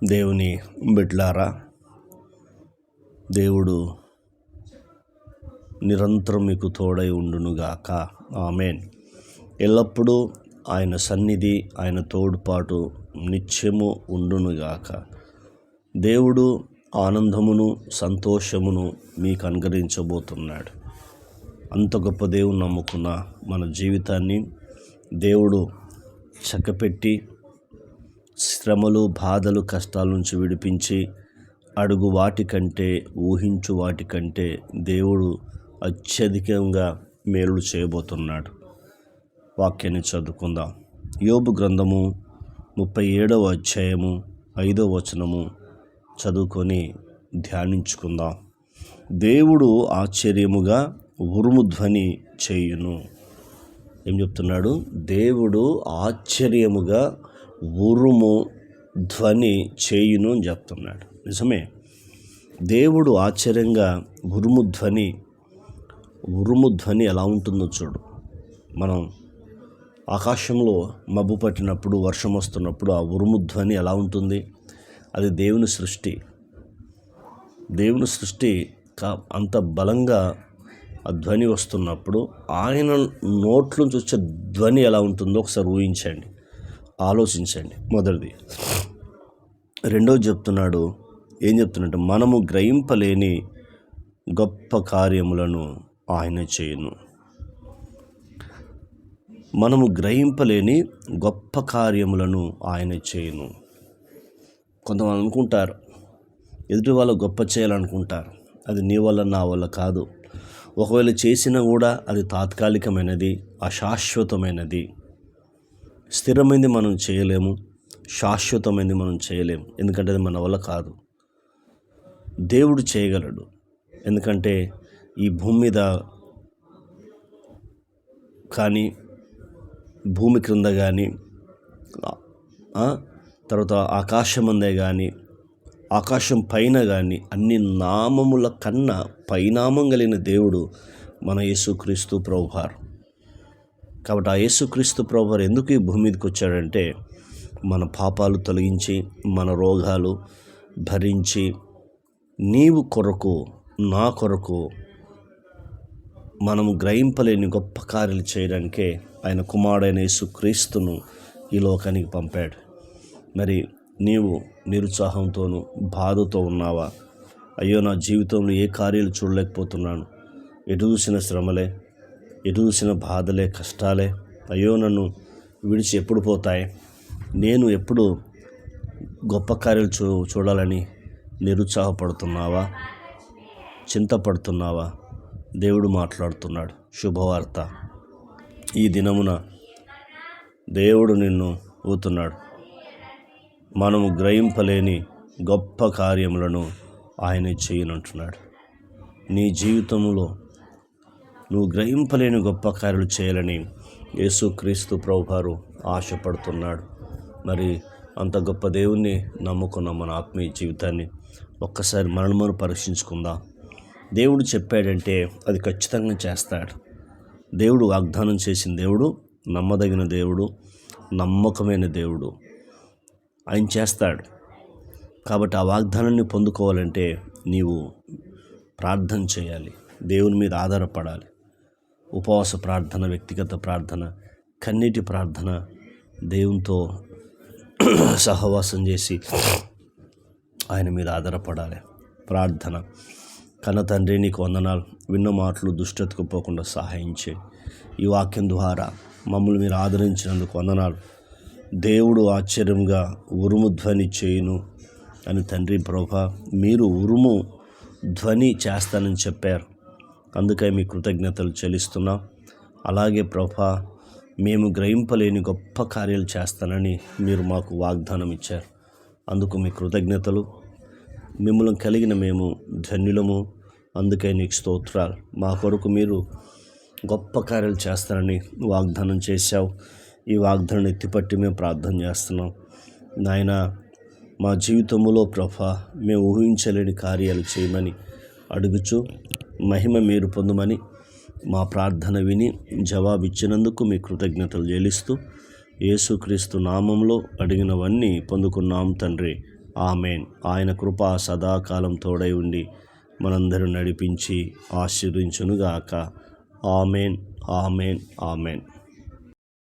దేవుని బిడ్డలారా, దేవుడు నిరంతరం మీకు తోడై ఉండునుగాక. ఆమేన్. ఎల్లప్పుడూ ఆయన సన్నిధి, ఆయన తోడ్పాటు నిత్యము ఉండునుగాక. దేవుడు ఆనందమును సంతోషమును మీకు అనుగ్రహించబోతున్నాడు. అంత గొప్ప దేవుని నమ్ముకున్న మన జీవితాన్ని దేవుడు చక్కపెట్టి శ్రమలు, బాధలు, కష్టాల నుంచి విడిపించి అడుగు వాటికంటే, ఊహించు వాటికంటే దేవుడు అత్యధికంగా మేలు చేయబోతున్నాడు. వాక్యాన్ని చదువుకుందాం. యోబు గ్రంథము 37వ అధ్యాయము 5వ వచనము చదువుకొని ధ్యానించుకుందాం. దేవుడు ఆశ్చర్యముగా ఉరుము ధ్వని చేయును. ఏం చెప్తున్నాడు? దేవుడు ఆశ్చర్యముగా ఉరుము ధ్వని చేయును అని చెప్తున్నాడు. నిజమే, దేవుడు ఆశ్చర్యంగా ఉరుము ధ్వని ఎలా ఉంటుందో చూడు. మనం ఆకాశంలో మబ్బు పట్టినప్పుడు, వర్షం వస్తున్నప్పుడు ఆ ఉరుము ధ్వని ఎలా ఉంటుంది? అది దేవుని సృష్టి. దేవుని సృష్టి అంత బలంగా ఆ ధ్వని వస్తున్నప్పుడు ఆయన నోట్లోంచి వచ్చే ధ్వని ఎలా ఉంటుందో ఒకసారి ఊహించండి, ఆలోచించండి. మొదటిది. రెండోది చెప్తున్నాడు. ఏం చెప్తున్నట్టు? మనము గ్రహింపలేని గొప్ప కార్యములను ఆయన చేయును. మనము గ్రహింపలేని గొప్ప కార్యములను ఆయన చేయును. కొంతమంది అనుకుంటారు, ఎదుటి వాళ్ళు గొప్ప చేయాలనుకుంటారు. అది నీ వల్ల, నా వల్ల కాదు. ఒకవేళ చేసినా కూడా అది తాత్కాలికమైనది, అశాశ్వతమైనది. స్థిరమైనది మనం చేయలేము, శాశ్వతమైనది మనం చేయలేము. ఎందుకంటే అది మన వల్ల కాదు. దేవుడు చేయగలడు. ఎందుకంటే ఈ భూమి మీద కానీ, భూమి క్రింద కానీ, తర్వాత ఆకాశం అందే కానీ, ఆకాశం పైన కానీ, అన్ని నామముల కన్నా పైనామం కలిగిన దేవుడు మన యేసుక్రీస్తు ప్రభువారు. కాబట్టి ఆ యేసుక్రీస్తు ప్రభువారు ఎందుకు ఈ భూమి మీదకి వచ్చాడంటే, మన పాపాలు తొలగించి, మన రోగాలు భరించి, నీవు కొరకు, నా కొరకు మనము గ్రహింపలేని గొప్ప కార్యాలు చేయడానికే ఆయన కుమారుడైన యేసుక్రీస్తును ఈ లోకానికి పంపాడు. మరి నీవు నిరుత్సాహంతోనూ బాధతో ఉన్నావా? అయ్యో, నా జీవితంలో ఏ కార్యాలు చూడలేకపోతున్నాను, ఎటు చూసిన శ్రమలే, ఎటు చూసిన బాధలే, కష్టాలే, అయ్యో నన్ను విడిచి ఎప్పుడు పోతాయి, నేను ఎప్పుడు గొప్ప కార్యాలు చూడాలని నిరుత్సాహపడుతున్నావా? చింతపడుతున్నావా? దేవుడు మాట్లాడుతున్నాడు. శుభవార్త. ఈ దినమున దేవుడు నిన్ను ఊతున్నాడు. మనము గ్రహింపలేని గొప్ప కార్యములను ఆయన చేయనంటున్నాడు. నీ జీవితంలో నువ్వు గ్రహింపలేని గొప్ప కార్యాలు చేయాలని యేసుక్రీస్తు ప్రభువారు ఆశపడుతున్నాడు. మరి అంత గొప్ప దేవుణ్ణి నమ్ముకున్న మన ఆత్మీయ జీవితాన్ని ఒక్కసారి మనము పరీక్షించుకుందాం. దేవుడు చెప్పాడంటే అది ఖచ్చితంగా చేస్తాడు. దేవుడు వాగ్దానం చేసిన దేవుడు, నమ్మదగిన దేవుడు, నమ్మకమైన దేవుడు. ఆయన చేస్తాడు. కాబట్టి ఆ వాగ్దానాన్ని పొందుకోవాలంటే నీవు ప్రార్థన చేయాలి, దేవుని మీద ఆధారపడాలి. ఉపవాస ప్రార్థన, వ్యక్తిగత ప్రార్థన, కన్నీటి ప్రార్థన, దేవునితో సహవాసం చేసి ఆయన మీద ఆధారపడాలి. ప్రార్థన. కన్న తండ్రి, నీకు వందనాలు. విన్న మాటలు దుష్టతకు పోకుండా సహాయం చేయి. ఈ వాక్యం ద్వారా మమ్మల్ని మీరు ఆదరించినందుకు వందనాలు. దేవుడు ఆశ్చర్యంగా ఉరుము ధ్వని చేయును అని తండ్రి ప్రభువా, మీరు ఉరుము ధ్వని చేస్తానని చెప్పారు. అందుకే మీ కృతజ్ఞతలు చెల్లిస్తున్నాం. అలాగే ప్రభువా, మేము గ్రహింపలేని గొప్ప కార్యాలు చేస్తానని మీరు మాకు వాగ్దానం ఇచ్చారు. అందుకు మీ కృతజ్ఞతలు. మిమ్మల్ని కలిగిన మేము ధన్యులము. అందుకే నీకు స్తోత్రాలు. మా కొరకు మీరు గొప్ప కార్యాలు చేస్తానని వాగ్దానం చేశావు. ఈ వాగ్దానం ఎత్తిపట్టి మేము ప్రార్థన చేస్తున్నాం. నాయన, మా జీవితంలో ప్రభువా, మేము ఊహించలేని కార్యాలు చేయమని అడుగుచు మహిమ మీరు పొందమని మా ప్రార్థన విని జవాబిచ్చినందుకు మీ కృతజ్ఞతలు చెల్లిస్తూ యేసుక్రీస్తు నామంలో అడిగినవన్నీ పొందుకున్నాం తండ్రి. ఆమెన్. ఆయన కృప సదాకాలం తోడై ఉండి మనందరూ నడిపించి ఆశీర్వదించునుగాక. Amen, amen, amen.